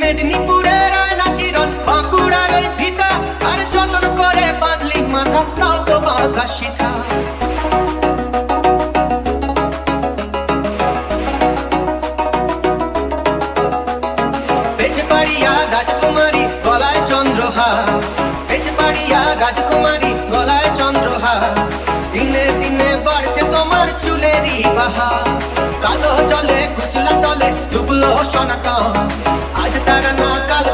মেদিনীপুরের আয়না চিরন, বাঁকুড়ার ওই ভিটা, আর যতন করে বাঁধলি মাথা, তাও তো বাঁধা সীতা। বেজবাড়িয়া রাজকুমারী গলায় চন্দ্রহার, বেজবাড়িয়া রাজকুমারী গলায় চন্দ্রহার, দিনে দিনে বাড়ছে তোমার চুলেরই বাহার। কালো জলে কুচলা তলে ডুবলো সনাতন, আজ তারা না কাল